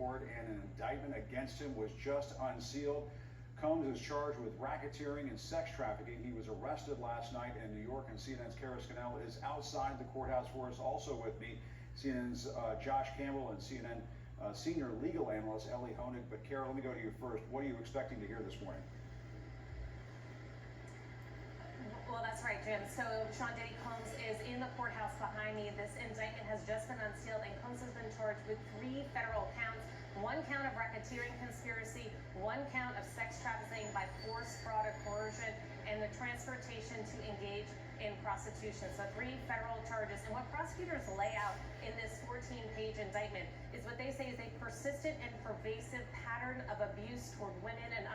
court, and an indictment against him was just unsealed. Combs is charged with racketeering and sex trafficking. He was arrested last night in New York, and CNN's Kara Scannell is outside the courthouse for us. Also with me, CNN's Josh Campbell and CNN senior legal analyst Ellie Honig. But Kara, let me go to you first. What are you expecting to hear this morning? Well, that's right, Jim. So Sean Diddy Combs is in the courthouse behind me. This indictment has just been unsealed, and Combs has been charged with 3 federal counts. 1 count of racketeering conspiracy, 1 count of sex trafficking by force, fraud, or coercion, and the transportation to engage in prostitution. So 3 federal charges. And what prosecutors lay out in this 14-page indictment is what they say is a persistent and pervasive pattern of abuse toward women and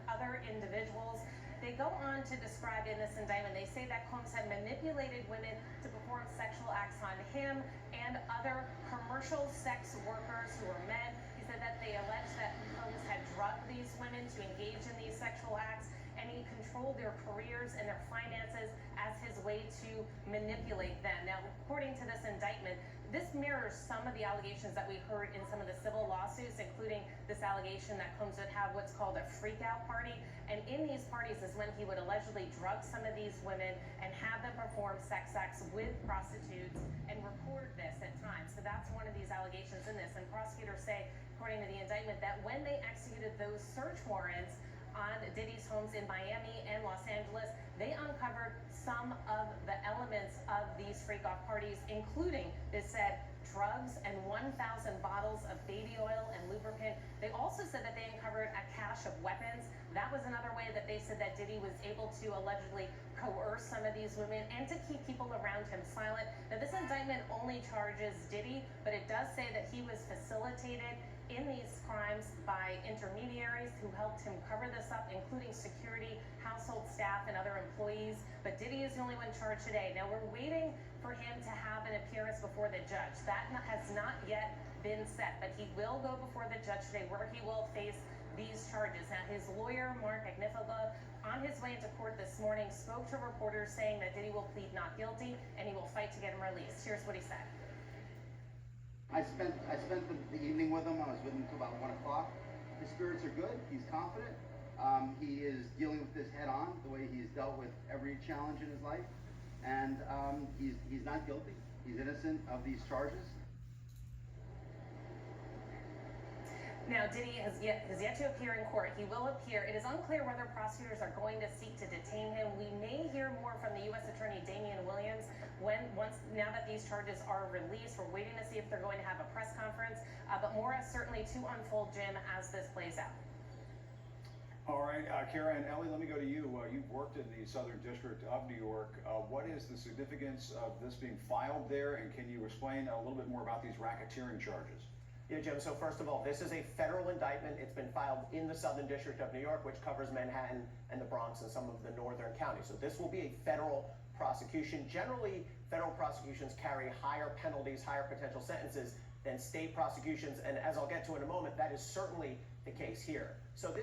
other individuals. They go on to describe in this indictment, they say that Combs had manipulated women to perform sexual acts on him and other commercial sex workers who were men. He said that they alleged that Combs had drugged these women to engage in these sexual acts, and he controlled their careers and their finances as his way to manipulate them. Now, according to this indictment, this mirrors some of the allegations that we heard in some of the civil lawsuits, including this allegation that Combs would have what's called a freak-out party. And in these parties is when he would allegedly drug some of these women and have them perform sex acts with prostitutes and record this at times. So that's one of these allegations in this. And prosecutors say, according to the indictment, that when they executed those search warrants on Diddy's homes in Miami and Los Angeles, they uncovered some of the elements of these freak-off parties, including, they said, drugs and 1,000 bottles of baby oil and lubricant. They also said that they uncovered a cache of weapons. That was another way that they said that Diddy was able to allegedly coerce some of these women and to keep people around him silent. Now, this indictment only charges Diddy, but it does say that he was facilitated in these crimes by intermediaries who helped him cover this up, including security, household staff, and other employees. But Diddy is the only one charged today. Now, we're waiting for him to have an appearance before the judge. That has not yet been set, but he will go before the judge today, where he will face these charges. Now, his lawyer, Mark Agnifica, on his way into court this morning, spoke to reporters saying that Diddy will plead not guilty and he will fight to get him released. Here's what he said. I spent the evening with him. I was with him until about 1 o'clock. His spirits are good. He's confident. He is dealing with this head on, the way he's dealt with every challenge in his life. And he's not guilty. He's innocent of these charges. Now, Diddy has yet to appear in court. He will appear. It is unclear whether prosecutors are going to seek to detain him. We may hear more from the U.S. Attorney Damian Williams now that these charges are released. We're waiting to see if they're going to have a press conference. But more is certainly to unfold, Jim, as this plays out. All right, Kara and Ellie, let me go to you. You've worked in the Southern District of New York. What is the significance of this being filed there, and can you explain a little bit more about these racketeering charges? Yeah, Jim, so first of all, this is a federal indictment. It's been filed in the Southern District of New York, which covers Manhattan and the Bronx and some of the northern counties. So this will be a federal prosecution. Generally, federal prosecutions carry higher penalties, higher potential sentences than state prosecutions. And as I'll get to in a moment, that is certainly the case here. So this